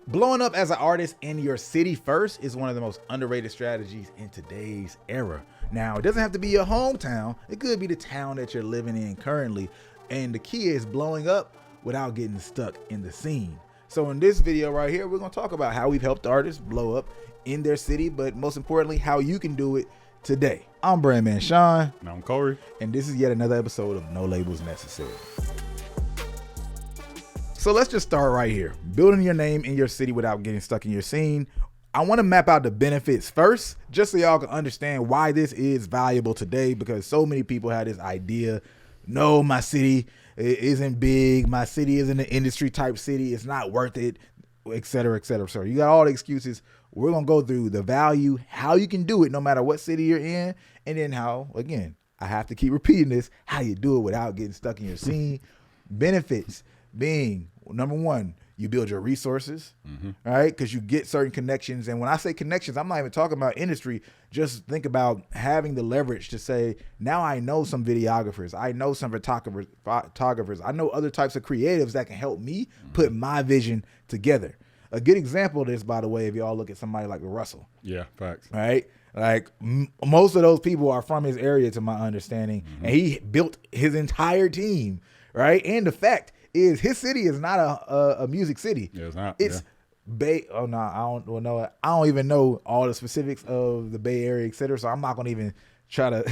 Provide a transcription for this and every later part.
Blowing up as an artist in your city first is one of the most underrated strategies in today's era. Now, it doesn't have to be your hometown. It could be the town that you're living in currently. And the key is blowing up without getting stuck in the scene. So in this video right here, we're going to talk about how we've helped artists blow up in their city, but most importantly, how you can do it today. I'm Brandman Sean. And I'm Corey. And this is yet another episode of No Labels Necessary. So let's just start right here. Building your name in your city without getting stuck in your scene. I want to map out the benefits first, just so y'all can understand why this is valuable today, because so many people have this idea, no, my city isn't big, my city isn't an industry type city, it's not worth it, et cetera, et cetera. So you got all the excuses. We're going to go through the value, how you can do it no matter what city you're in, and then how, again, I have to keep repeating this, how you do it without getting stuck in your scene. Benefits being, number one, you build your resources, right? Because you get certain connections. And when I say connections, I'm not even talking about industry. Just think about having the leverage to say, now I know some videographers. I know some photographers. I know other types of creatives that can help me put my vision together. A good example of this, by the way, if y'all look at somebody like Russell. Yeah, facts. Right? Like most of those people are from his area, to my understanding. And he built his entire team, right? And the fact is, his city is not a music city. Yeah, it's not. It's Bay. Oh no, I don't even know all the specifics of the Bay Area, et cetera. So I'm not gonna even try to.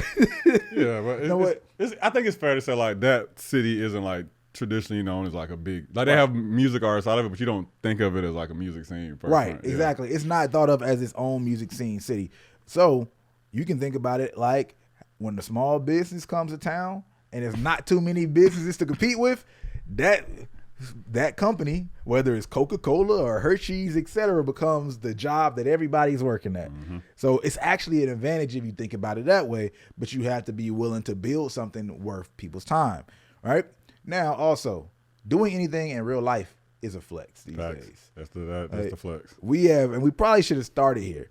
Yeah, but you know what? I think it's fair to say like that city isn't like traditionally known as like a big, like they have music artists out of it, but you don't think of it as like a music scene. Right, exactly. It's not thought of as its own music scene city. So you can think about it like when the small business comes to town and there's not too many businesses to compete with, that company, whether it's Coca-Cola or Hershey's, et cetera, becomes the job that everybody's working at. So it's actually an advantage if you think about it that way, but you have to be willing to build something worth people's time, right? Now, also, doing anything in real life is a flex these days. That's the flex. And we probably should have started here.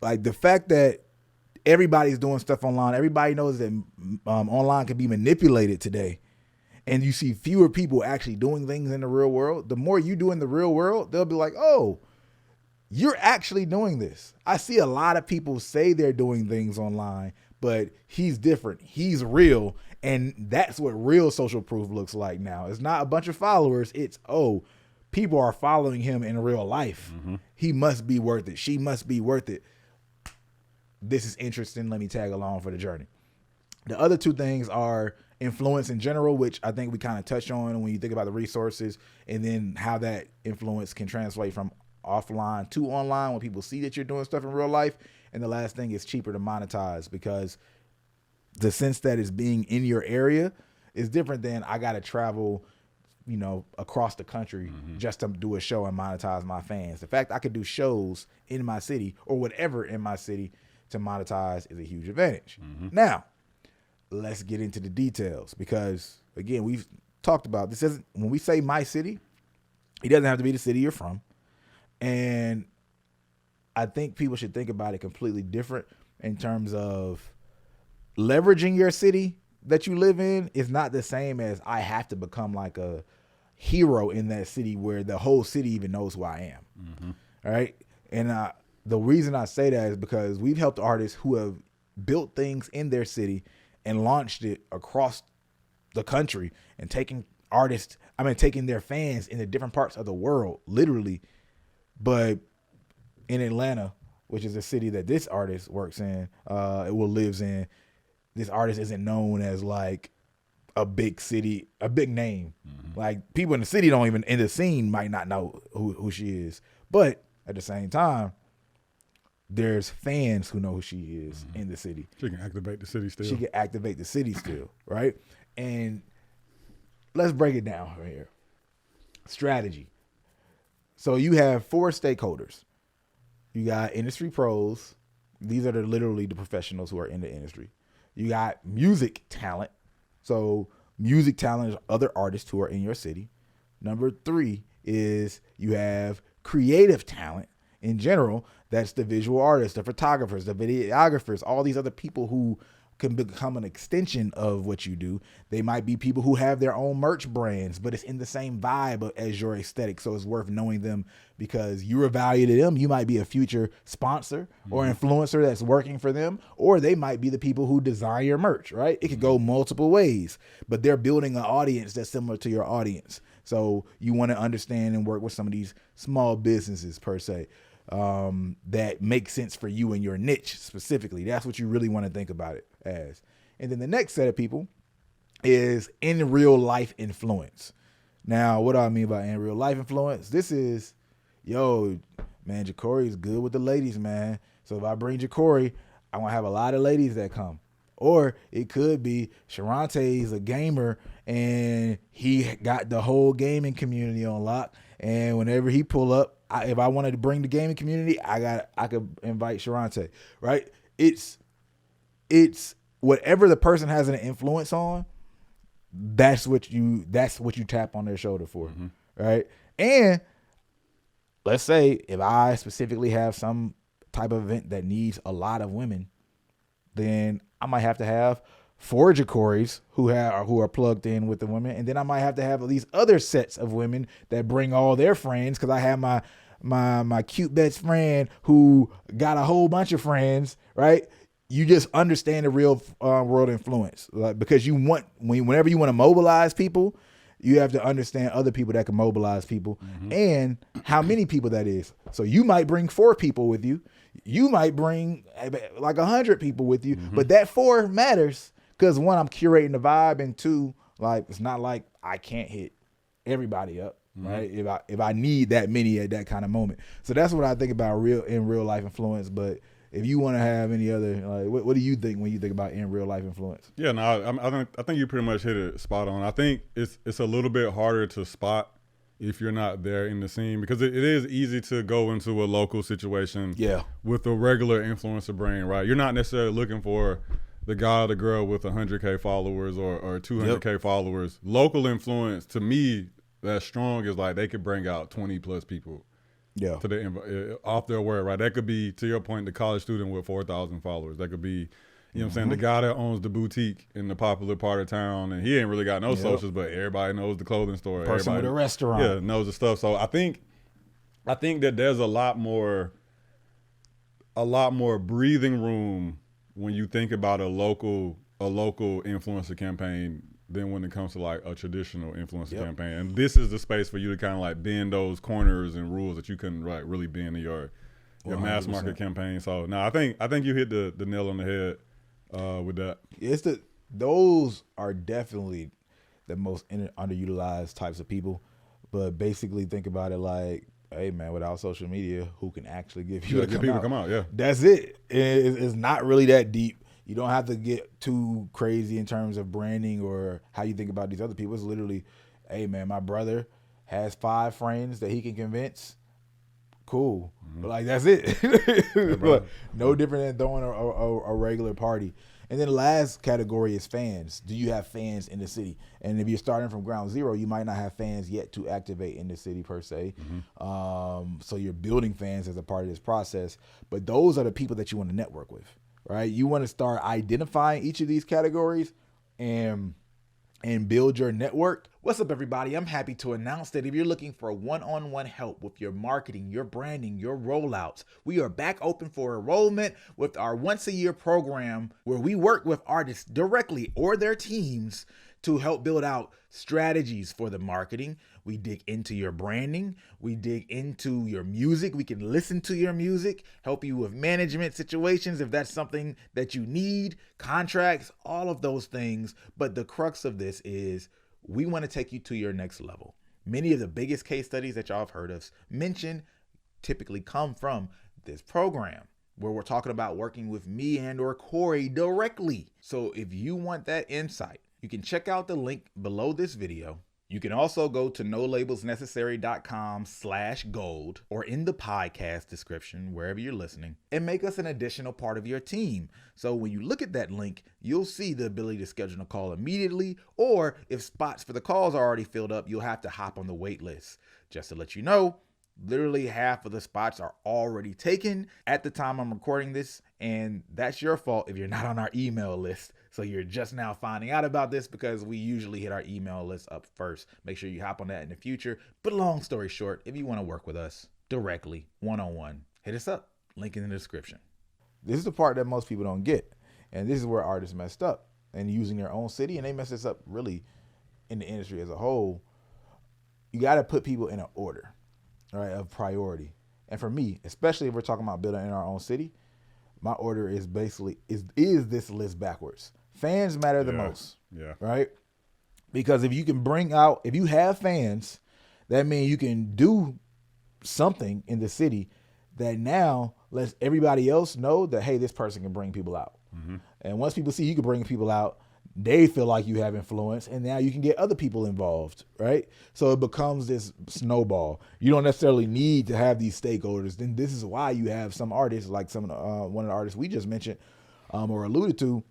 Like the fact that everybody's doing stuff online, everybody knows that online can be manipulated today. And you see fewer people actually doing things in the real world. The more you do in the real world, they'll be like, oh, you're actually doing this. I see a lot of people say they're doing things online, but he's different. He's real. And that's what real social proof looks like now. It's not a bunch of followers. It's, oh, people are following him in real life. He must be worth it. She must be worth it. This is interesting. Let me tag along for the journey. The other two things are influence in general, which I think we kind of touch on when you think about the resources, and then how that influence can translate from offline to online when people see that you're doing stuff in real life. And the last thing is cheaper to monetize, because the sense that it's being in your area is different than I got to travel, across the country just to do a show and monetize my fans. The fact I could do shows in my city or whatever in my city to monetize is a huge advantage. Now, let's get into the details, because again, we've talked about this. When we say my city, it doesn't have to be the city you're from. And I think people should think about it completely different in terms of leveraging your city that you live in is not the same as I have to become like a hero in that city where the whole city even knows who I am. All right. And the reason I say that is because we've helped artists who have built things in their city and launched it across the country and taking their fans into different parts of the world, literally. But in Atlanta, which is a city that this artist works in, lives in, this artist isn't known as like a big city, a big name. Like people in the city in the scene might not know who she is. But at the same time, there's fans who know who she is in the city. She can activate the city still. Right? And let's break it down right here. Strategy. So you have 4 stakeholders. You got industry pros. These are literally the professionals who are in the industry. You got music talent. So music talent is other artists who are in your city. Number 3 is you have creative talent in general. That's the visual artists, the photographers, the videographers, all these other people who can become an extension of what you do. They might be people who have their own merch brands, but it's in the same vibe as your aesthetic. So it's worth knowing them because you're a value to them. You might be a future sponsor or influencer that's working for them, or they might be the people who design your merch, right? It could go multiple ways, but they're building an audience that's similar to your audience. So you want to understand and work with some of these small businesses per se that make sense for you and your niche specifically. That's what you really want to think about it as. And then the next set of people is in real life influence. Now, what do I mean by in real life influence? This is, man, Jacory is good with the ladies, man. So if I bring Jacory, I want to have a lot of ladies that come. Or it could be Sharante is a gamer and he got the whole gaming community on lock. And whenever he pull up, if I wanted to bring the gaming community, I could invite Sharante, right? It's whatever the person has an influence on, that's what you tap on their shoulder for, right? And let's say if I specifically have some type of event that needs a lot of women, then I might have to have 4 Jacorys who are plugged in with the women, and then I might have to have these other sets of women that bring all their friends because I have my cute best friend who got a whole bunch of friends, right? You just understand the real world influence, like, because whenever you want to mobilize people, you have to understand other people that can mobilize people and how many people that is. So you might bring 4 people with you. You might bring like 100 people with you, but that 4 matters because 1, I'm curating the vibe, and 2, like it's not like I can't hit everybody up, right? If I need that many at that kind of moment. So that's what I think about in real life influence. But if you want to have any other, like, what do you think when you think about in real life influence? Yeah, no, I think you pretty much hit it spot on. I think it's a little bit harder to spot if you're not there in the scene because it is easy to go into a local situation with a regular influencer brain, right? You're not necessarily looking for the guy or the girl with 100K followers or 200K followers. Local influence, to me, that's strong is like they could bring out 20 plus people. Yeah, to off their word, right? That could be, to your point, the college student with 4,000 followers. That could be, you know what I'm saying, the guy that owns the boutique in the popular part of town, and he ain't really got no socials, but everybody knows the clothing store. Person with a restaurant, knows the stuff. So I think that there's a lot more breathing room when you think about a local influencer campaign than when it comes to like a traditional influencer campaign. And this is the space for you to kind of like bend those corners and rules that you couldn't like really bend in your mass market campaign. So no, I think you hit the nail on the head with that. Those are definitely the most underutilized types of people. But basically think about it like, hey man, without social media, who can actually get people to come out? Yeah, that's it. It's not really that deep. You don't have to get too crazy in terms of branding or how you think about these other people. It's literally, hey man, my brother has 5 friends that he can convince. Cool. But like, that's it. No different than throwing a regular party. And then the last category is fans. Do you have fans in the city? And if you're starting from ground zero, you might not have fans yet to activate in the city per se. So you're building fans as a part of this process. But those are the people that you want to network with. Right? You want to start identifying each of these categories and build your network. What's up, everybody? I'm happy to announce that if you're looking for one-on-one help with your marketing, your branding, your rollouts, we are back open for enrollment with our once-a-year program where we work with artists directly or their teams to help build out strategies for the marketing. We dig into your branding. We dig into your music. We can listen to your music, help you with management situations if that's something that you need, contracts, all of those things. But the crux of this is we want to take you to your next level. Many of the biggest case studies that y'all have heard us mention typically come from this program where we're talking about working with me and or Corey directly. So if you want that insight, you can check out the link below this video. You can also go to nolabelsnecessary.com/gold or in the podcast description, wherever you're listening, and make us an additional part of your team. So when you look at that link, you'll see the ability to schedule a call immediately, or if spots for the calls are already filled up, you'll have to hop on the wait list. Just to let you know, literally half of the spots are already taken at the time I'm recording this, And that's your fault if you're not on our email list. So you're just now finding out about this because we usually hit our email list up first. Make sure you hop on that in the future. But long story short, if you want to work with us directly, one-on-one, hit us up. Link in the description. This is the part that most people don't get. And this is where artists messed up and using their own city. And they messed this up really in the industry as a whole. You got to put people in an order, right, of priority. And for me, especially if we're talking about building in our own city, my order is basically is this list backwards. Fans matter the most, right? Because if you have fans, that means you can do something in the city that now lets everybody else know that, hey, this person can bring people out. Mm-hmm. And once people see you can bring people out, they feel like you have influence, and now you can get other people involved, right? So it becomes this snowball. You don't necessarily need to have these stakeholders. Then this is why you have some artists, like one of the artists we just mentioned or alluded to,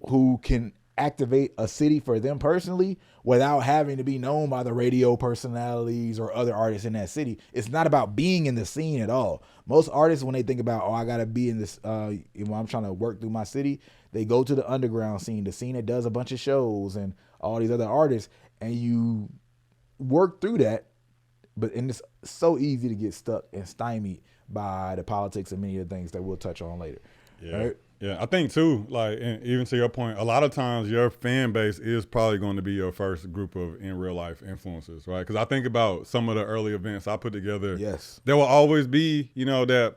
who can activate a city for them personally without having to be known by the radio personalities or other artists in that city. It's not about being in the scene at all. Most artists, when they think about, I got to be in this, when I'm trying to work through my city, they go to the underground scene, the scene that does a bunch of shows and all these other artists, and you work through that. And it's so easy to get stuck and stymied by the politics and many of the things that we'll touch on later. Yeah. Right? Yeah, I think too, like, and even to your point, a lot of times your fan base is probably going to be your first group of in real life influencers, right? Because I think about some of the early events I put together. Yes. There will always be, that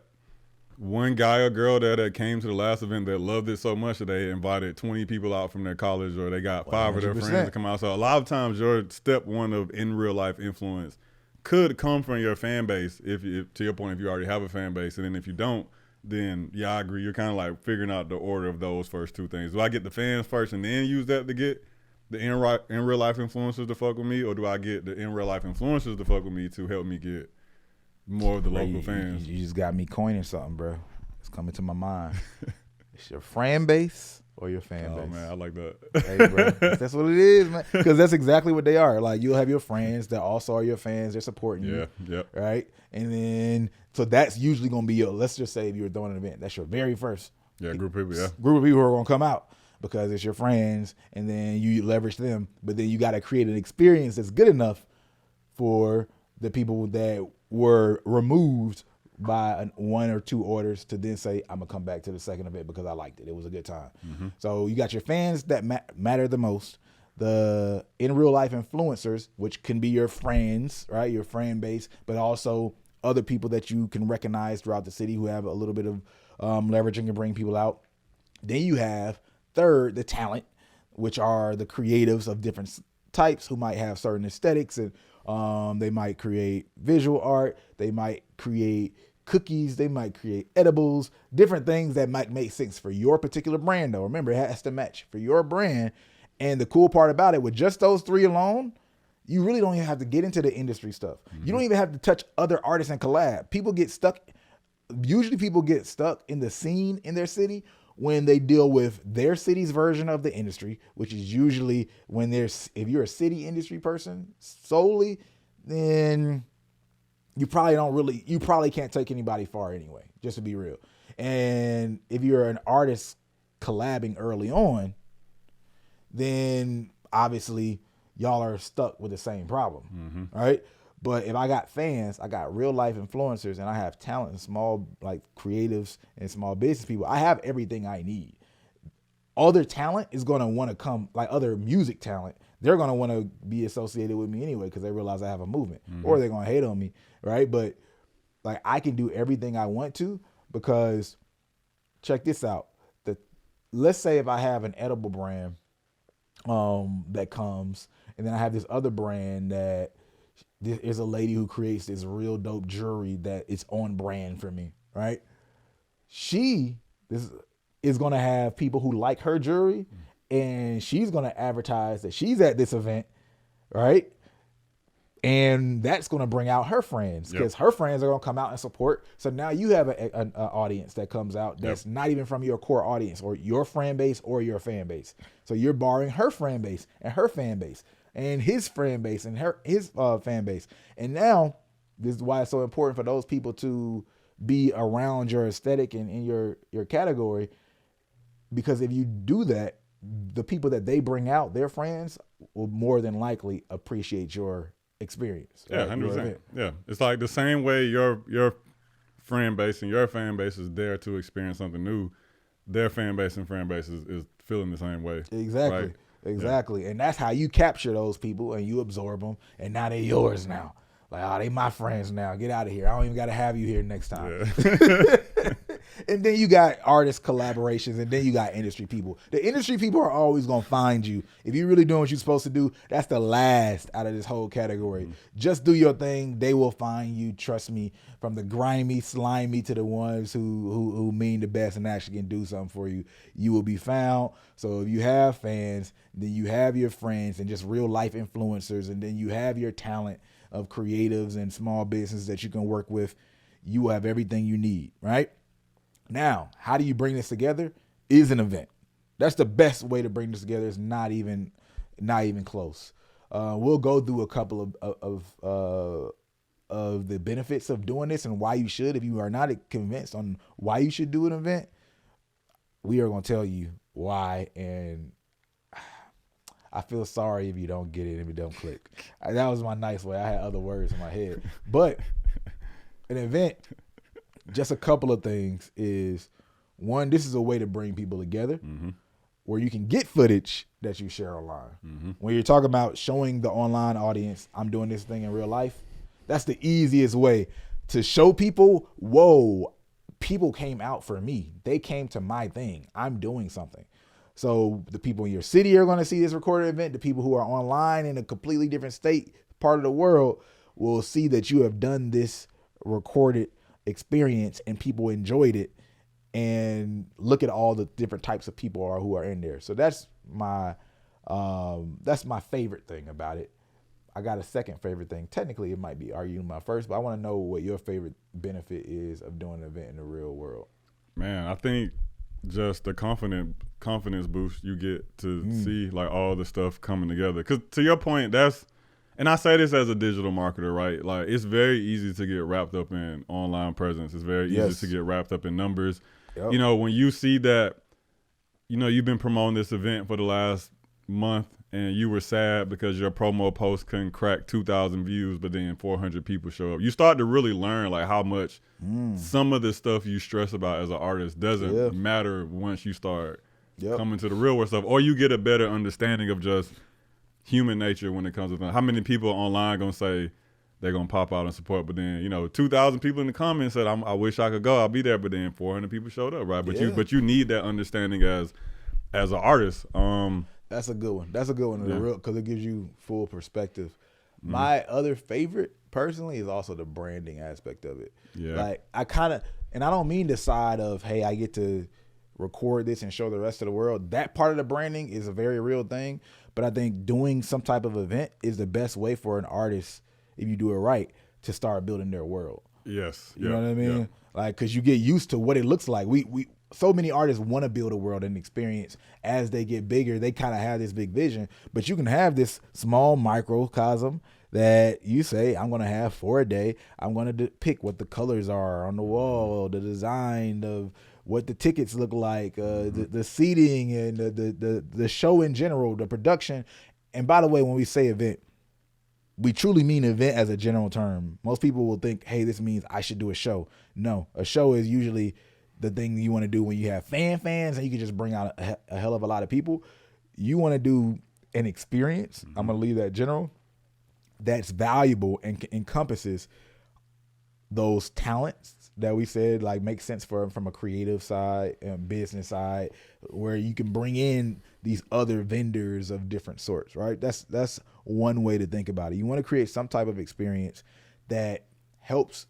one guy or girl that came to the last event that loved it so much that they invited 20 people out from their college, or they got 5 of their friends to come out. So a lot of times your step one of in real life influence could come from your fan base, if to your point, if you already have a fan base. And then if you don't, then yeah, I agree. You're kind of like figuring out the order of those first two things. Do I get the fans first and then use that to get the in real life influencers to fuck with me, or do I get the in real life influencers to fuck with me to help me get more of the local fans? You just got me coining something, bro. It's coming to my mind. It's your fan base or your fan base. Oh man, I like that. Hey, bro, that's what it is, man. Because that's exactly what they are. Like, you'll have your friends that also are your fans. They're supporting you. Yeah. Right. And then, so that's usually going to be let's just say if you're throwing an event, that's your very first group of people. Yeah. Group of people who are going to come out because it's your friends, and then you leverage them. But then you got to create an experience that's good enough for the people that were removed by one or two orders to then say, I'm gonna come back to the second event because I liked it. It was a good time. Mm-hmm. So you got your fans that matter the most, the in real life influencers, which can be your friends, right? Your friend base, but also other people that you can recognize throughout the city who have a little bit of leverage and can bring people out. Then you have third, the talent, which are the creatives of different types who might have certain aesthetics, and they might create visual art, they might create cookies, they might create edibles, different things that might make sense for your particular brand though. Remember, it has to match for your brand. And the cool part about it, with just those three alone, you really don't even have to get into the industry stuff. Mm-hmm. You don't even have to touch other artists and collab. Usually people get stuck in the scene in their city when they deal with their city's version of the industry, which is usually if you're a city industry person solely, then you probably can't take anybody far anyway, just to be real. And if you're an artist collabing early on, then obviously y'all are stuck with the same problem, right? But if I got fans, I got real life influencers, and I have talent and small like creatives and small business people, I have everything I need. Other talent is going to want to come, like other music talent, they're going to want to be associated with me anyway because they realize I have a movement, or they're going to hate on me, right? But like, I can do everything I want to, because check this out. Let's say if I have an edible brand that comes, and then I have this other brand that is a lady who creates this real dope jewelry that is on brand for me, right? This is going to have people who like her jewelry, and she's going to advertise that she's at this event, right? And that's going to bring out her friends, because her friends are going to come out and support. So now you have an audience that comes out that's not even from your core audience or your friend base or your fan base. So you're borrowing her friend base and her fan base and his friend base and his fan base. And now this is why it's so important for those people to be around your aesthetic and in your category, because if you do that, the people that they bring out, their friends, will more than likely appreciate your experience. Yeah, 100%. Yeah, it's like the same way your friend base and your fan base is there to experience something new. Their fan base and friend base is feeling the same way. Exactly. Right? Exactly. Yeah. And that's how you capture those people and you absorb them, and now they're yours now. Like, oh, they my friends now. Get out of here. I don't even got to have you here next time. Yeah. And then you got artist collaborations, and then you got industry people. The industry people are always going to find you. If you're really doing what you're supposed to do, that's the last out of this whole category. Mm-hmm. Just do your thing. They will find you. Trust me, from the grimy, slimy to the ones who mean the best and actually can do something for you, you will be found. So if you have fans, then you have your friends and just real life influencers, and then you have your talent of creatives and small business that you can work with. You will have everything you need, right? Now, how do you bring this together? Is an event. That's the best way to bring this together. It's not even close. We'll go through a couple of the benefits of doing this and why you should. If you are not convinced on why you should do an event, we are going to tell you why. And I feel sorry if you don't get it, if it don't click. That was my nice way. I had other words in my head. But an event, just a couple of things is, one, this is a way to bring people together, mm-hmm. where you can get footage that you share online. Mm-hmm. When you're talking about showing the online audience, I'm doing this thing in real life, that's the easiest way to show people, whoa, people came out for me. They came to my thing. I'm doing something. So the people in your city are going to see this recorded event. The people who are online in a completely different state, part of the world, will see that you have done this recorded experience and people enjoyed it, and look at all the different types of people who are in there. So that's my favorite thing about it. I got a second favorite thing. Technically, it might be arguing my first, but I want to know what your favorite benefit is of doing an event in the real world. Man, I think just the confidence boost you get to see like all the stuff coming together. Because to your point, and I say this as a digital marketer, right? Like, it's very easy to get wrapped up in online presence. It's very easy to get wrapped up in numbers. Yep. You know, when you see that, you know, you've been promoting this event for the last month and you were sad because your promo post couldn't crack 2,000 views, but then 400 people show up. You start to really learn like how much some of the stuff you stress about as an artist doesn't matter once you start coming to the real world stuff, or you get a better understanding of just human nature when it comes to things. How many people online gonna say they're gonna pop out and support, but then, you know, 2,000 people in the comments said, I wish I could go, I'll be there, but then 400 people showed up, right? But you need that understanding as an artist. That's a good one. That's a good one, because it gives you full perspective. Mm-hmm. My other favorite, personally, is also the branding aspect of it. Yeah. Like, I don't mean the side of, hey, I get to record this and show the rest of the world. That part of the branding is a very real thing. But I think doing some type of event is the best way for an artist, if you do it right, to start building their world. Yes. You know what I mean? Yeah. Like, because you get used to what it looks like. We so many artists want to build a world and experience. As they get bigger, they kind of have this big vision. But you can have this small microcosm that you say, I'm going to have for a day. I'm going to pick what the colors are on the wall, the design of what the tickets look like, the seating, and the show in general, the production. And by the way, when we say event, we truly mean event as a general term. Most people will think, hey, this means I should do a show. No, a show is usually the thing you want to do when you have fans and you can just bring out a hell of a lot of people. You want to do an experience, I'm going to leave that general, that's valuable and encompasses those talents that we said, like, make sense from a creative side and business side, where you can bring in these other vendors of different sorts, right? That's one way to think about it. You want to create some type of experience that helps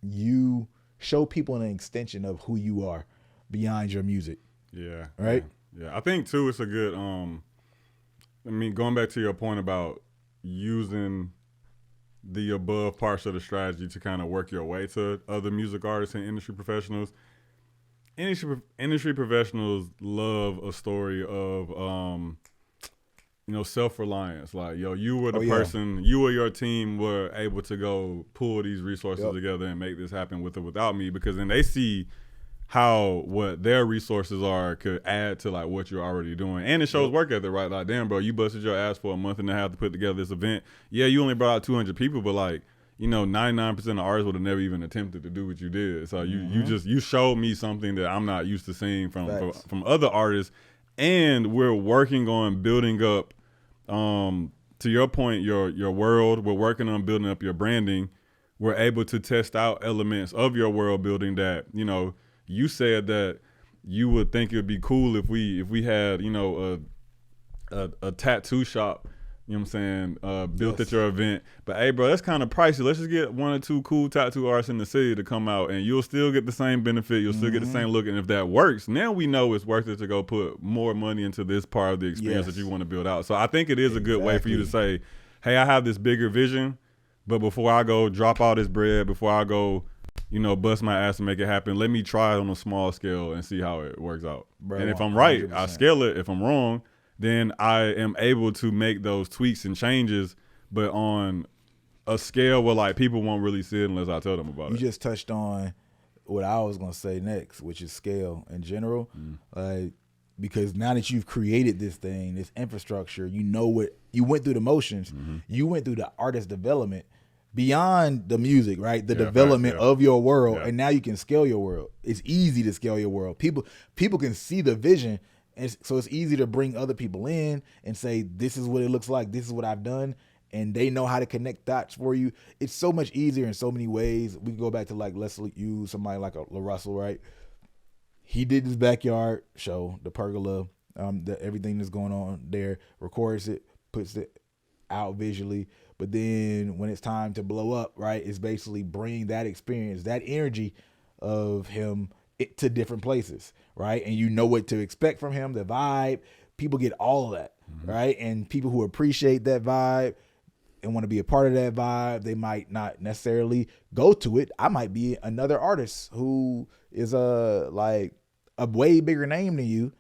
you show people an extension of who you are beyond your music. Yeah. Right? Yeah. I think too, it's a good, going back to your point about using the above parts of the strategy to kind of work your way to other music artists and industry professionals. Industry professionals love a story of, self-reliance. Like, yo, you were the person, you or your team were able to go pull these resources together and make this happen with or without me, because then they see how what their resources are could add to like what you're already doing. And it shows work ethic, right? Like, damn, bro, you busted your ass for a month and a half to put together this event. Yeah, you only brought out 200 people, but like, 99% of artists would have never even attempted to do what you did. So you showed me something that I'm not used to seeing from other artists. And we're working on building up, to your point, your world. We're working on building up your branding. We're able to test out elements of your world building that, you said that you would think it would be cool if we had, a tattoo shop, built at your event. But hey, bro, that's kind of pricey. Let's just get one or two cool tattoo artists in the city to come out, and you'll still get the same benefit. You'll still get the same look. And if that works, now we know it's worth it to go put more money into this part of the experience that you want to build out. So I think it is a good way for you to say, hey, I have this bigger vision, but before I go drop all this bread, before I go, bust my ass to make it happen, let me try it on a small scale and see how it works out. Bro, and if I'm right, 100%. I scale it. If I'm wrong, then I am able to make those tweaks and changes, but on a scale where like people won't really see it unless I tell them about it. You just touched on what I was gonna say next, which is scale in general. Because now that you've created this thing, this infrastructure, what you went through the motions, you went through the artist development beyond the music, right? The development of your world, and now you can scale your world. It's easy to scale your world. People can see the vision. And so it's easy to bring other people in and say, this is what it looks like. This is what I've done. And they know how to connect dots for you. It's so much easier in so many ways. We can go back to like, let's use somebody like a La Russell, right? He did his backyard show, the pergola, everything that's going on there, records it, puts it out visually. But then when it's time to blow up, right, it's basically bring that experience, that energy of him to different places, right? And you know what to expect from him, the vibe. People get all of that, right? And people who appreciate that vibe and want to be a part of that vibe, they might not necessarily go to it. I might be another artist who is a way bigger name than you,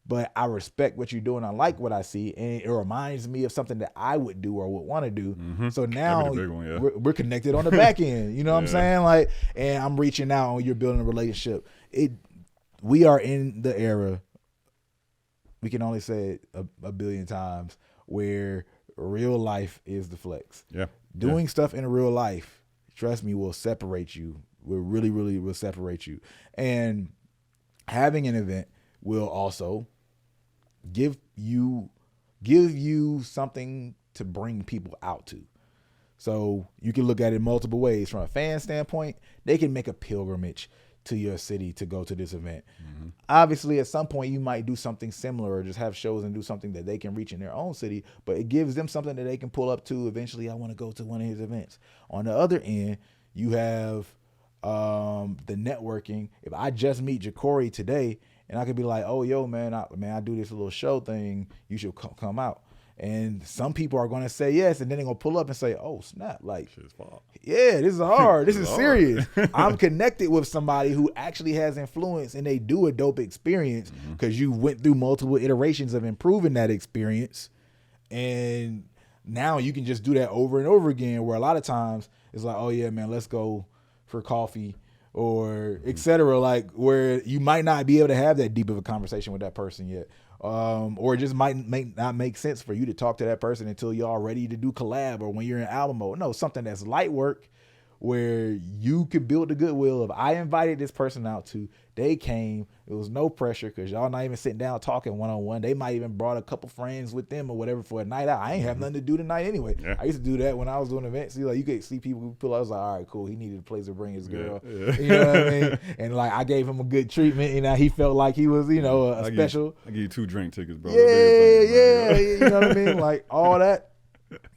but I respect what you're doing. I like what I see, and it reminds me of something that I would do or would want to do. So now we're connected on the back end. You know what I'm saying? Like, and I'm reaching out, and you're building a relationship. We are in the era, we can only say it a billion times, where real life is the flex. Doing stuff in real life, trust me, will separate you. Will really, really will separate you. And having an event will also give you something to bring people out to. So you can look at it multiple ways. From a fan standpoint, they can make a pilgrimage to your city to go to this event. Obviously, at some point, you might do something similar or just have shows and do something that they can reach in their own city, but it gives them something that they can pull up to. Eventually, I want to go to one of his events. On the other end, you have the networking. If I just meet Ja'Cory today, and I could be like, oh, yo, man, I do this little show thing. You should come out. And some people are going to say yes, and then they're going to pull up and say, oh, snap. Like, yeah, this is hard. This is serious. I'm connected with somebody who actually has influence, and they do a dope experience because you went through multiple iterations of improving that experience. And now you can just do that over and over again, where a lot of times it's like, oh, yeah, man, let's go for coffee or et cetera, like where you might not be able to have that deep of a conversation with that person yet. Or it just might not make sense for you to talk to that person until you're all ready to do collab or when you're in album mode. No, something that's light work where you could build the goodwill of, I invited this person out to, they came, it was no pressure because y'all not even sitting down talking one-on-one. They might even brought a couple friends with them or whatever for a night out. I ain't have nothing to do tonight anyway. I used to do that when I was doing events. See, like, you could see people who pull out. I was like, all right, cool. He needed a place to bring his girl. You know what I mean? And like, I gave him a good treatment, and he felt like he was, a special. I give you 2 drink tickets, bro. Yeah, you know what I mean? Like, all that,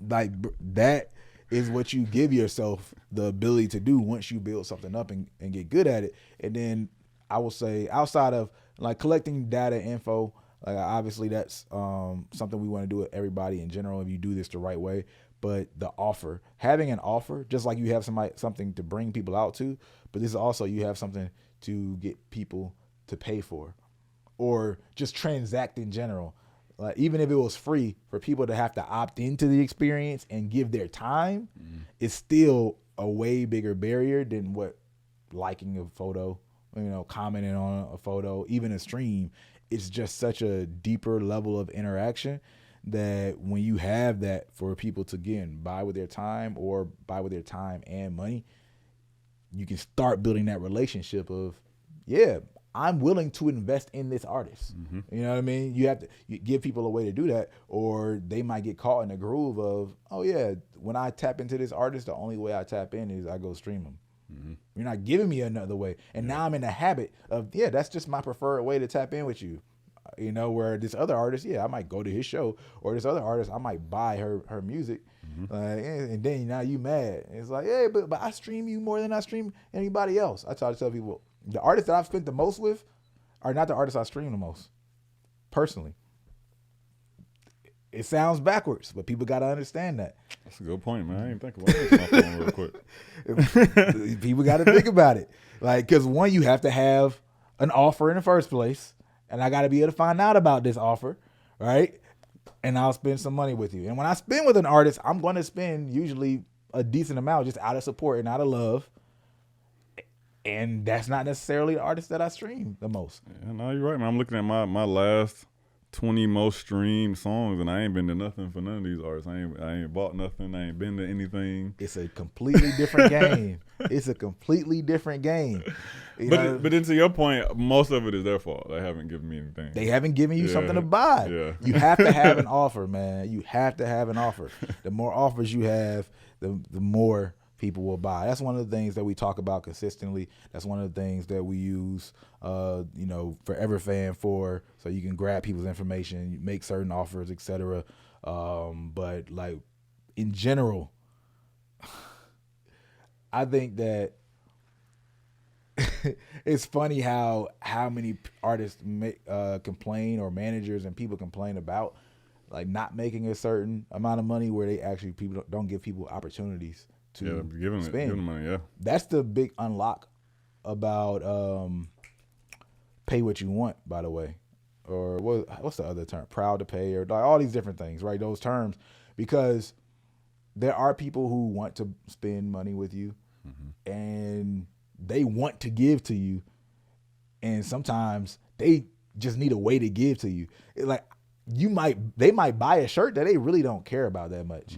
like, that is what you give yourself the ability to do once you build something up and get good at it. And then I will say, outside of like collecting data info, like obviously that's something we want to do with everybody in general if you do this the right way. But the offer, having an offer, just like you have something to bring people out to, but this is also, you have something to get people to pay for or just transact in general. like even if it was free, for people to have to opt into the experience and give their time, it's still a way bigger barrier than what liking a photo, commenting on a photo, even a stream. It's just such a deeper level of interaction that when you have that for people to, again, buy with their time and money, you can start building that relationship of, yeah, I'm willing to invest in this artist. You know what I mean? You have to give people a way to do that, or they might get caught in the groove of, oh yeah, when I tap into this artist, the only way I tap in is I go stream them. You're not giving me another way. And now I'm in the habit of, yeah, that's just my preferred way to tap in with you. Where this other artist, I might go to his show, or this other artist, I might buy her music. And then now you mad. It's like, hey, but I stream you more than I stream anybody else. I try to tell people, the artists that I've spent the most with are not the artists I stream the most, personally. It sounds backwards, but people got to understand that. That's a good point, man. I ain't think about this my phone real quick. People got to think about it. Like, because one, you have to have an offer in the first place, and I got to be able to find out about this offer, right? And I'll spend some money with you. And when I spend with an artist, I'm going to spend usually a decent amount just out of support and out of love. And that's not necessarily the artist that I stream the most. Yeah, no, you're right, man. I'm looking at my last 20 most streamed songs, and I ain't been to nothing for none of these artists. I ain't bought nothing. I ain't been to anything. It's a completely different game. It's a completely different game. But then to your point, most of it is their fault. They haven't given me anything. They haven't given you something to buy. Yeah. You have to have an offer, man. You have to have an offer. The more offers you have, the more people will buy. That's one of the things that we talk about consistently. That's one of the things that we use, Forever Fan for, so you can grab people's information, you make certain offers, etc. But like in general, I think that it's funny how many artists complain, or managers and people complain about like not making a certain amount of money, where people don't give people opportunities to give them money. Yeah, that's the big unlock about pay what you want. By the way, or what's the other term? Proud to pay, or like all these different things, right? Those terms, because there are people who want to spend money with you, and they want to give to you, and sometimes they just need a way to give to you. They might buy a shirt that they really don't care about that much.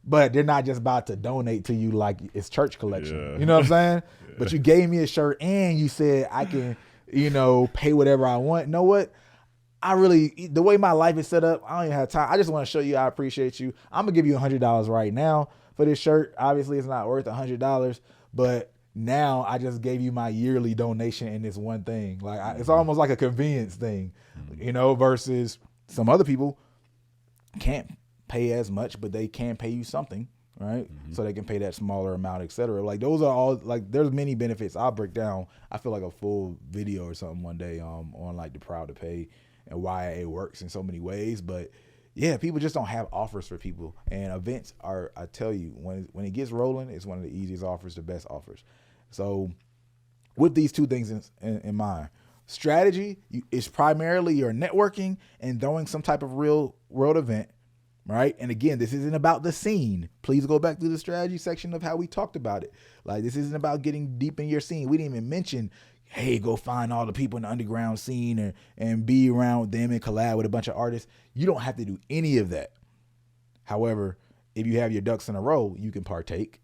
But they're not just about to donate to you like it's church collection. Yeah. You know what I'm saying? Yeah. But you gave me a shirt and you said I can, pay whatever I want. You know what? The way my life is set up, I don't even have time. I just want to show you I appreciate you. I'm going to give you $100 right now for this shirt. Obviously, it's not worth $100, but now I just gave you my yearly donation in this one thing. Like it's almost like a convenience thing, versus some other people can't pay as much, but they can pay you something, right? So they can pay that smaller amount, etc. Like those are all, like there's many benefits. I'll break down, I feel like a full video or something one day on like the Proud to Pay and why it works in so many ways. But yeah, people just don't have offers for people, and events are, I tell you, when it gets rolling, it's one of the easiest offers, the best offers. So with these two things in mind, strategy is primarily your networking and throwing some type of real world event. Right. And again, this isn't about the scene. Please go back to the strategy section of how we talked about it. Like, this isn't about getting deep in your scene. We didn't even mention, hey, go find all the people in the underground scene and be around with them and collab with a bunch of artists. You don't have to do any of that. However, if you have your ducks in a row, you can partake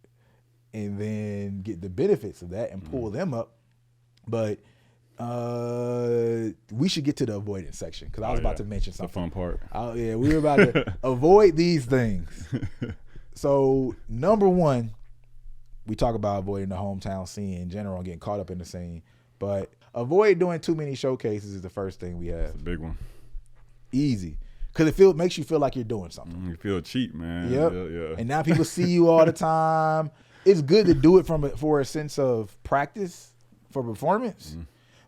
and then get the benefits of that and pull them up. But we should get to the avoidance section, because I was about to mention something. The fun part. We were about to avoid these things. So number one, we talk about avoiding the hometown scene in general and getting caught up in the scene, but avoid doing too many showcases is the first thing we have. That's a big one. Easy. Because it makes you feel like you're doing something. You feel cheap, man. Yep. Yeah. And now people see you all the time. It's good to do it for a sense of practice for performance.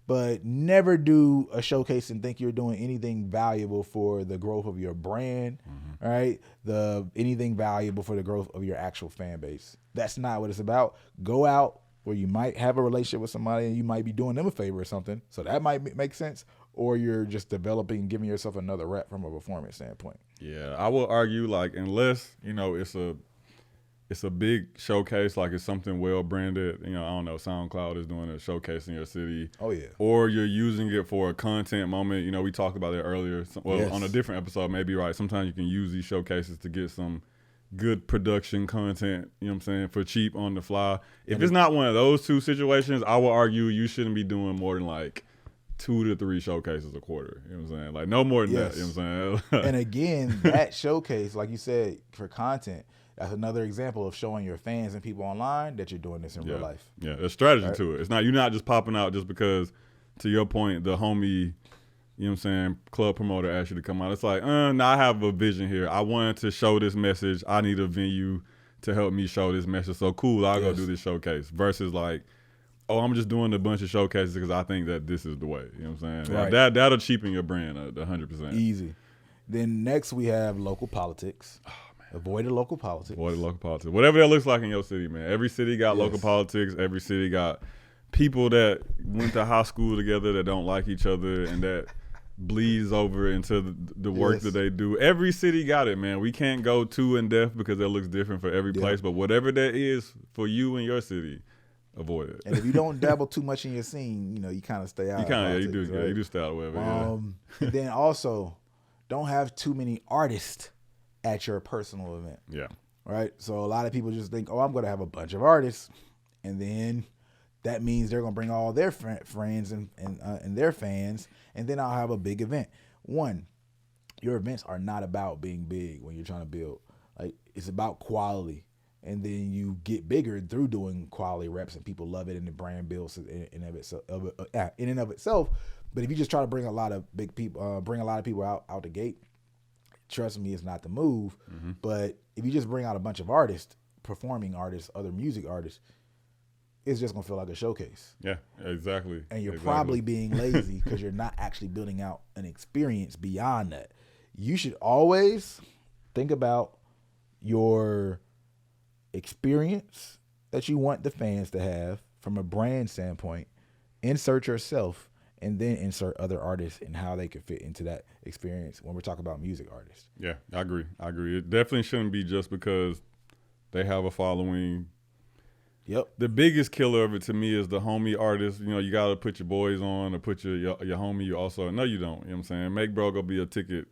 But never do a showcase and think you're doing anything valuable for the growth of your brand, right? Anything valuable for the growth of your actual fan base. That's not what it's about. Go out where you might have a relationship with somebody and you might be doing them a favor or something, so that might make sense. or you're just developing, giving yourself another rep from a performance standpoint. Yeah, I will argue, like, unless, you know, it's a big showcase, like it's something well branded, you know, I don't know, SoundCloud is doing a showcase in your city. Oh, yeah. Or you're using it for a content moment. You know, we talked about it earlier. Well, on a different episode, maybe, right? Sometimes you can use these showcases to get some good production content, you know what I'm saying, for cheap on the fly. If it's not one of those two situations, I will argue you shouldn't be doing more than like 2 to 3 showcases a quarter. You know what I'm saying? Like no more than that. You know what I'm saying? And again, that showcase, like you said, for content, that's another example of showing your fans and people online that you're doing this in real life. Yeah, there's strategy to it. It's not, you're not just popping out just because, to your point, the homie, you know what I'm saying, club promoter asked you to come out. It's like, no, I have a vision here. I wanted to show this message. I need a venue to help me show this message. So cool, I'll go do this showcase. Versus like, oh, I'm just doing a bunch of showcases because I think that this is the way. You know what I'm saying? Right. That'll cheapen your brand 100%. Easy. Then next we have local politics. Oh, man. Avoid the local politics. Avoid the local politics. Whatever that looks like in your city, man. Every city got local politics. Every city got people that went to high school together that don't like each other and that bleeds over into the work that they do. Every city got it, man. We can't go too in depth because that looks different for every place. But whatever that is for you and your city, avoid it. And if you don't dabble too much in your scene, you know, you kind of stay out. You do stay out of whatever. And then also, don't have too many artists at your personal event. Yeah. Right? So a lot of people just think, oh, I'm going to have a bunch of artists. And then that means they're going to bring all their friends and their fans. And then I'll have a big event. One, your events are not about being big when you're trying to build. Like, it's about quality. And then you get bigger through doing quality reps, and people love it, and the brand builds in and of itself. But if you just try to bring a lot of big people, bring a lot of people out the gate, trust me, it's not the move. Mm-hmm. But if you just bring out a bunch of artists, performing artists, other music artists, it's just gonna feel like a showcase. Yeah, exactly. And you're probably being lazy because you're not actually building out an experience beyond that. You should always think about your experience that you want the fans to have from a brand standpoint, insert yourself, and then insert other artists and how they could fit into that experience when we're talking about music artists. Yeah, I agree. It definitely shouldn't be just because they have a following. Yep. The biggest killer of it to me is the homie artist. You know, you got to put your boys on or put your homie. You also, no, you don't. You know what I'm saying? Make bro go be a ticket.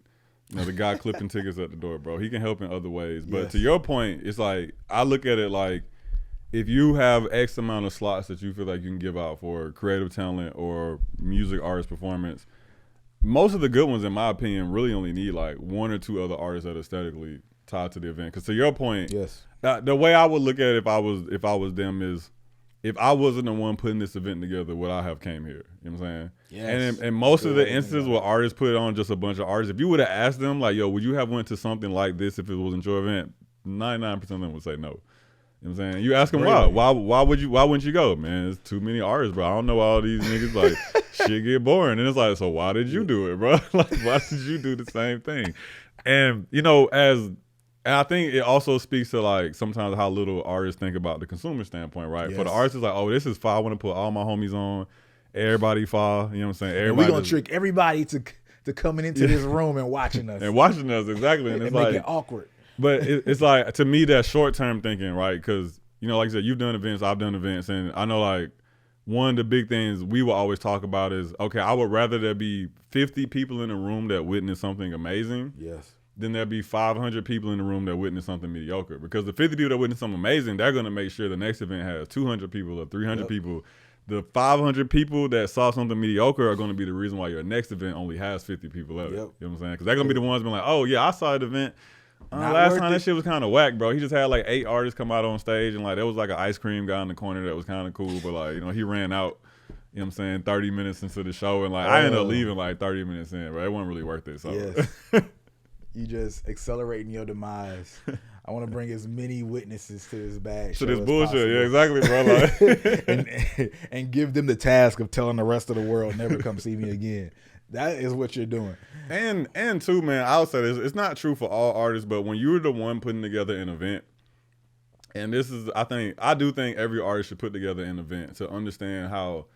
You know, the guy clipping tickets at the door, bro. He can help in other ways. But to your point, it's like, I look at it like, if you have X amount of slots that you feel like you can give out for creative talent or music artist performance, most of the good ones, in my opinion, really only need like 1 or 2 other artists that are aesthetically tied to the event. Because to your point, the way I would look at it if I was them is, if I wasn't the one putting this event together, would I have came here? You know what I'm saying? Yes. And most of the instances where artists put on just a bunch of artists, if you would have asked them, like, yo, would you have went to something like this if it wasn't your event? 99% of them would say no. You know what I'm saying? You ask them why. Why wouldn't you go? Man, there's too many artists, bro. I don't know all these niggas, like, shit get boring. And it's like, so why did you do it, bro? Like, why did you do the same thing? And, you know, and I think it also speaks to, like, sometimes how little artists think about the consumer standpoint, right? For the artist, it's like, oh, this is fire. I want to put all my homies on. Everybody fire. You know what I'm saying? Everybody. We're going to trick everybody to coming into this room and watching us. And watching us, exactly. And it's make it awkward. But it's like, to me, that short-term thinking, right? Because, you know, like I said, you've done events, I've done events. And I know, like, one of the big things we will always talk about is, okay, I would rather there be 50 people in a room that witness something amazing. Yes. Then there'll be 500 people in the room that witness something mediocre. Because the 50 people that witness something amazing, they're going to make sure the next event has 200 people or 300 people. The 500 people that saw something mediocre are going to be the reason why your next event only has 50 people at it. You know what I'm saying? Because they're going to be the ones being like, oh, yeah, I saw the event. Last time that shit was kind of whack, bro. He just had like 8 artists come out on stage, and like there was like an ice cream guy in the corner that was kind of cool, but like, you know, he ran out, you know what I'm saying, 30 minutes into the show, and like I ended up leaving like 30 minutes in, bro. It wasn't really worth it. So you just accelerating your demise. I want to bring as many witnesses to this bad show to this as bullshit. possible. Yeah, exactly, bro. Like, and give them the task of telling the rest of the world never come see me again. That is what you're doing. And too, man, I would say this, it's not true for all artists, but when you're the one putting together an event, and this is, I do think every artist should put together an event to understand how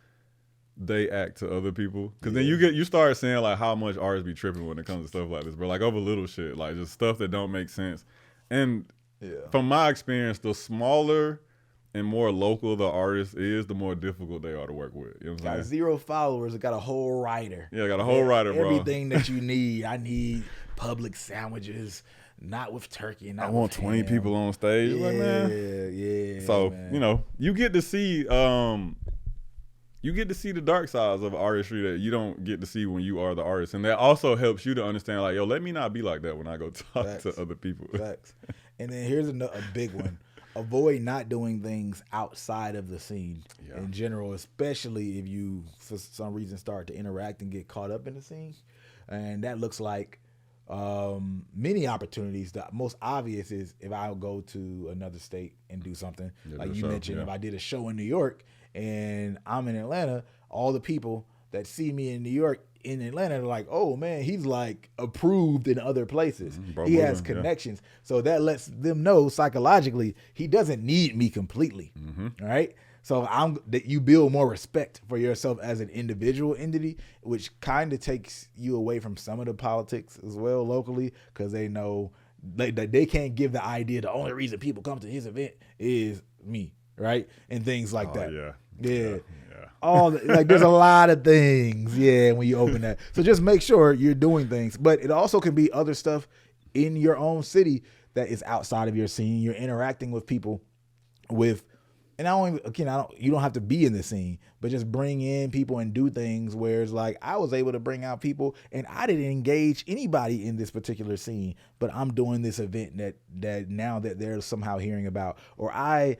they act to other people. Because then you start saying like how much artists be tripping when it comes to stuff like this, bro. Like over little shit, like just stuff that don't make sense. And from my experience, the smaller and more local the artist is, the more difficult they are to work with. You know what I'm saying? 0 followers, got a whole writer. Yeah, got a whole writer, bro. Everything that you need. I need public sandwiches, not with turkey. Not I want 20 ham. people on stage. Yeah, like, man. Yeah. So, man. you know, you get to see the dark sides of artistry that you don't get to see when you are the artist. And that also helps you to understand, like, yo, let me not be like that when I go talk Facts. to other people. Facts. And then here's a big one. Avoid not doing things outside of the scene in general, especially if you, for some reason, start to interact and get caught up in the scene. And that looks like many opportunities. The most obvious is if I go to another state and do something. Like you mentioned, if I did a show in New York and I'm in Atlanta, all the people that see me in New York, in Atlanta, are like, oh man, he's like approved in other places. He has connections. So that lets them know psychologically he doesn't need me completely. All right. So that you build more respect for yourself as an individual entity, which kind of takes you away from some of the politics as well locally, because they know they can't give the idea the only reason people come to his event is me, right? And things like that. Yeah. There's a lot of things, when you open that. So just make sure you're doing things. But it also can be other stuff in your own city that is outside of your scene. You're interacting with people and you don't have to be in the scene, but just bring in people and do things where it's like, I was able to bring out people and I didn't engage anybody in this particular scene, but I'm doing this event that now that they're somehow hearing about, or I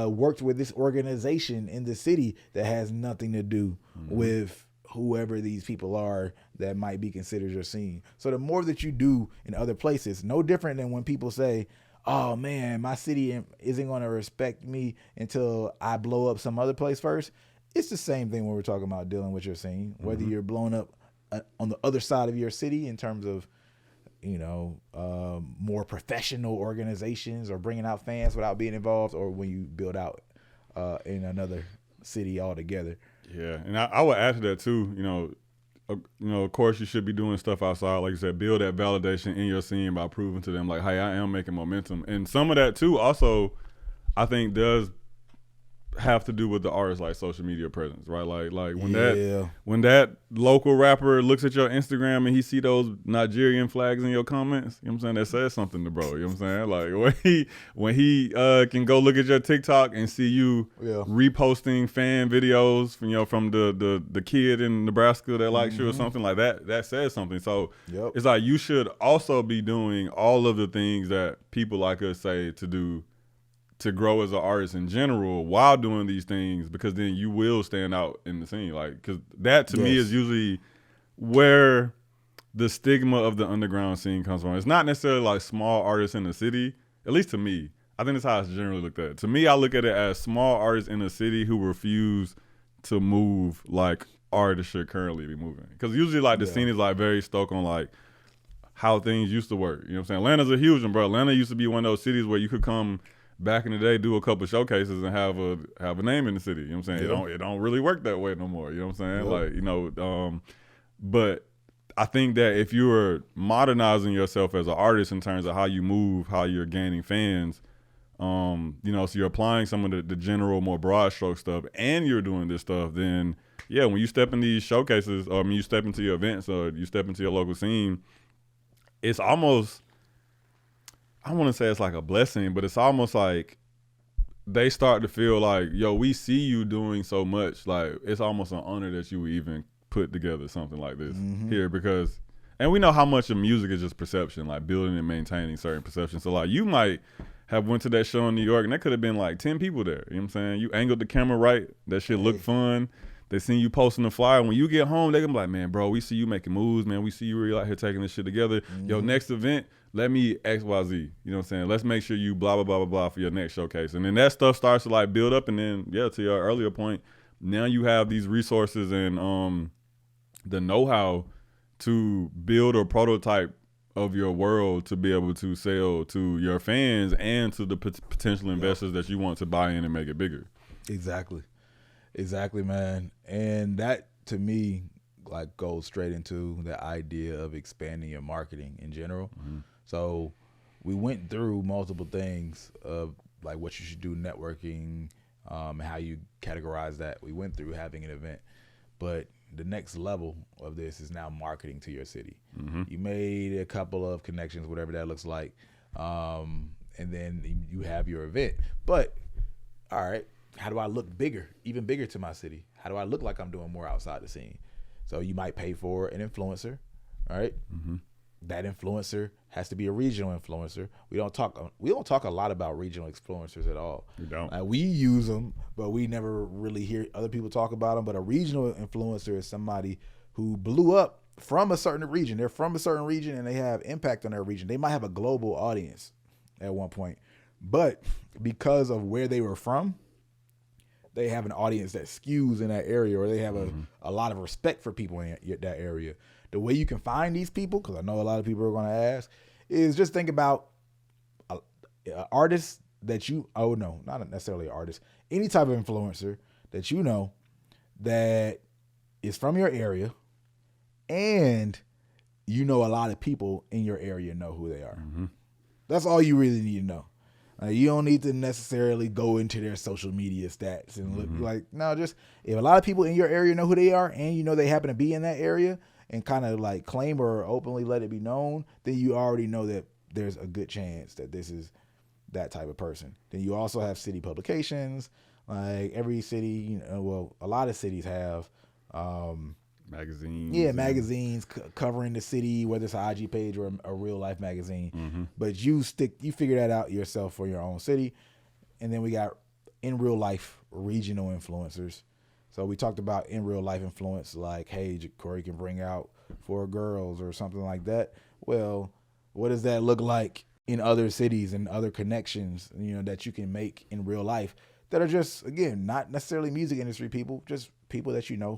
worked with this organization in the city that has nothing to do with whoever these people are that might be considered your scene. So the more that you do in other places, no different than when people say, oh man, my city isn't going to respect me until I blow up some other place first. It's the same thing when we're talking about dealing with your scene, whether you're blown up on the other side of your city in terms of, more professional organizations or bringing out fans without being involved, or when you build out in another city altogether. Yeah. And I would add to that too, of course you should be doing stuff outside, like you said, build that validation in your scene by proving to them like, hey, I am making momentum. And some of that too also I think does have to do with the artist, like social media presence, right? Like when that local rapper looks at your Instagram and he see those Nigerian flags in your comments, you know what I'm saying, that says something to bro, you know what I'm saying? Like when he can go look at your TikTok and see you reposting fan videos from the kid in Nebraska that likes you or something like that says something. So it's like you should also be doing all of the things that people like us say to do to grow as an artist in general while doing these things, because then you will stand out in the scene. Like, because that to me is usually where the stigma of the underground scene comes from. It's not necessarily like small artists in the city, at least to me. I think that's how it's generally looked at. To me, I look at it as small artists in the city who refuse to move like artists should currently be moving. Because usually like the scene is like very stoked on like how things used to work. You know what I'm saying? Atlanta's a huge one, bro. Atlanta used to be one of those cities where you could come back in the day, do a couple of showcases and have a name in the city. You know what I'm saying? It don't really work that way no more. You know what I'm saying? But I think that if you're modernizing yourself as an artist in terms of how you move, how you're gaining fans, so you're applying some of the general, more broad stroke stuff, and you're doing this stuff, then when you step in these showcases, or you step into your events, or you step into your local scene, it's almost, I want to say it's like a blessing, but it's almost like they start to feel like, yo, we see you doing so much. Like, it's almost an honor that you would even put together something like this here, because, and we know how much of music is just perception, like building and maintaining certain perceptions. So like you might have went to that show in New York and that could have been like 10 people there. You know what I'm saying? You angled the camera right. That shit looked fun. They seen you posting the flyer. When you get home, they can be like, man, bro, we see you making moves, man. We see you really out here taking this shit together. Yo, next event, let me X, Y, Z. You know what I'm saying? Let's make sure you blah, blah, blah, blah, blah for your next showcase. And then that stuff starts to like build up. And then, to your earlier point, now you have these resources and the know-how to build a prototype of your world to be able to sell to your fans and to the potential investors that you want to buy in and make it bigger. Exactly. Exactly, man. And that to me like goes straight into the idea of expanding your marketing in general. Mm-hmm. So we went through multiple things of like what you should do, networking, how you categorize that. We went through having an event, but the next level of this is now marketing to your city. Mm-hmm. You made a couple of connections, whatever that looks like, and then you have your event. But all right, how do I look bigger, even bigger to my city? How do I look like I'm doing more outside the scene? So you might pay for an influencer, all right? Mm-hmm. That influencer has to be a regional influencer. We don't talk a lot about regional influencers at all. We don't. We use them, but we never really hear other people talk about them. But a regional influencer is somebody who blew up from a certain region. They're from a certain region and they have impact on their region. They might have a global audience at one point, but because of where they were from, they have an audience that skews in that area, or they have a lot of respect for people in that area. The way you can find these people, because I know a lot of people are going to ask, is just think about an artist that not necessarily an artist, any type of influencer that you know that is from your area, and you know a lot of people in your area know who they are. Mm-hmm. That's all you really need to know. You don't need to necessarily go into their social media stats and look like, no, just if a lot of people in your area know who they are and you know they happen to be in that area and kind of like claim or openly let it be known, then you already know that there's a good chance that this is that type of person. Then you also have city publications. Like every city, a lot of cities have magazines. Yeah, magazines covering the city, whether it's an IG page or a real life magazine. Mm-hmm. But you figure that out yourself for your own city. And then we got in real life regional influencers. So we talked about in real life influence, like, hey, Corey can bring out 4 girls or something like that. Well, what does that look like in other cities and other connections, that you can make in real life that are just, again, not necessarily music industry people, just people that who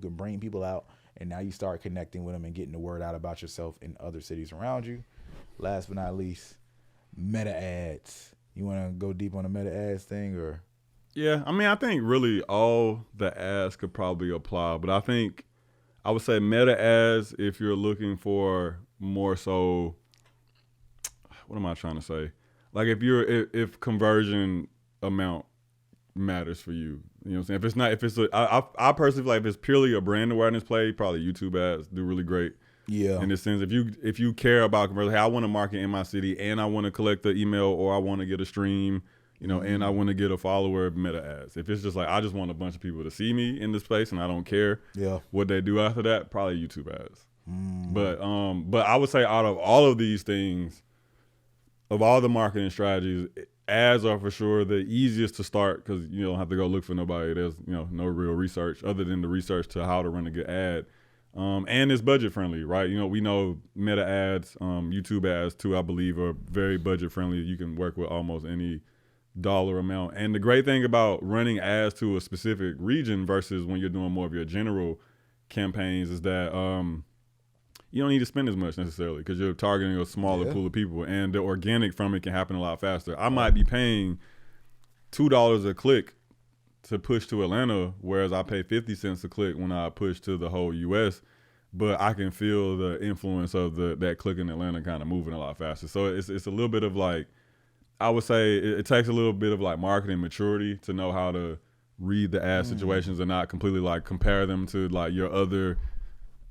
can bring people out, and now you start connecting with them and getting the word out about yourself in other cities around you. Last but not least, meta ads. You want to go deep on the meta ads thing, or? Yeah, I think really all the ads could probably apply, but I would say meta ads if you're looking for more so. What am I trying to say? Like if conversion amount matters for you. You know what I'm saying? I personally feel like if it's purely a brand awareness play, probably YouTube ads do really great. Yeah. In the sense, if you care about conversion, hey, I want to market in my city and I want to collect the email or I want to get a stream, and I want to get a follower, meta ads. If it's just like, I just want a bunch of people to see me in this space and I don't care what they do after that, probably YouTube ads. But I would say out of all of these things, of all the marketing strategies, ads are for sure the easiest to start because you don't have to go look for nobody. There's no real research other than the research to how to run a good ad, and it's budget friendly, right? We know meta ads, YouTube ads too, I believe, are very budget friendly. You can work with almost any dollar amount. And the great thing about running ads to a specific region versus when you're doing more of your general campaigns is that you don't need to spend as much necessarily because you're targeting a smaller pool of people, and the organic from it can happen a lot faster. I might be paying $2 a click to push to Atlanta, whereas I pay 50 cents a click when I push to the whole U.S., but I can feel the influence of that click in Atlanta kind of moving a lot faster. So it's a little bit of like, I would say it takes a little bit of like marketing maturity to know how to read the ad situations and not completely like compare them to like your other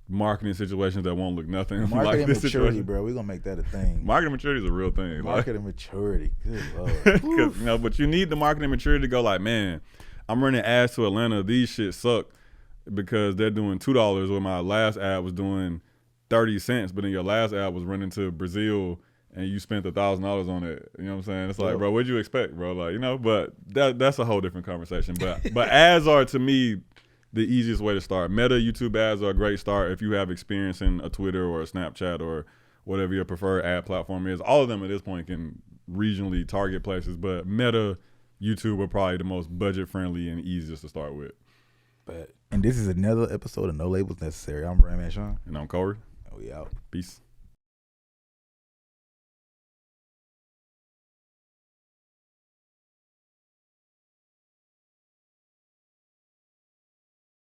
marketing situations that won't look nothing marketing like this maturity, situation. Bro. We're gonna make that a thing. Marketing maturity is a real thing. Marketing maturity. Good Lord. But you need the marketing maturity to go like, man, I'm running ads to Atlanta. These shit suck because they're doing $2 where my last ad was doing 30 cents, but then your last ad was running to Brazil and you spent $1,000 on it. You know what I'm saying? It's like, bro, what'd you expect, bro? Like, but that's a whole different conversation. But ads are, to me, the easiest way to start. Meta YouTube ads are a great start if you have experience in a Twitter or a Snapchat or whatever your preferred ad platform is. All of them at this point can regionally target places, but Meta, YouTube are probably the most budget friendly and easiest to start with. And this is another episode of No Labels Necessary. I'm Brandman Sean. And I'm Corey. We out. Peace.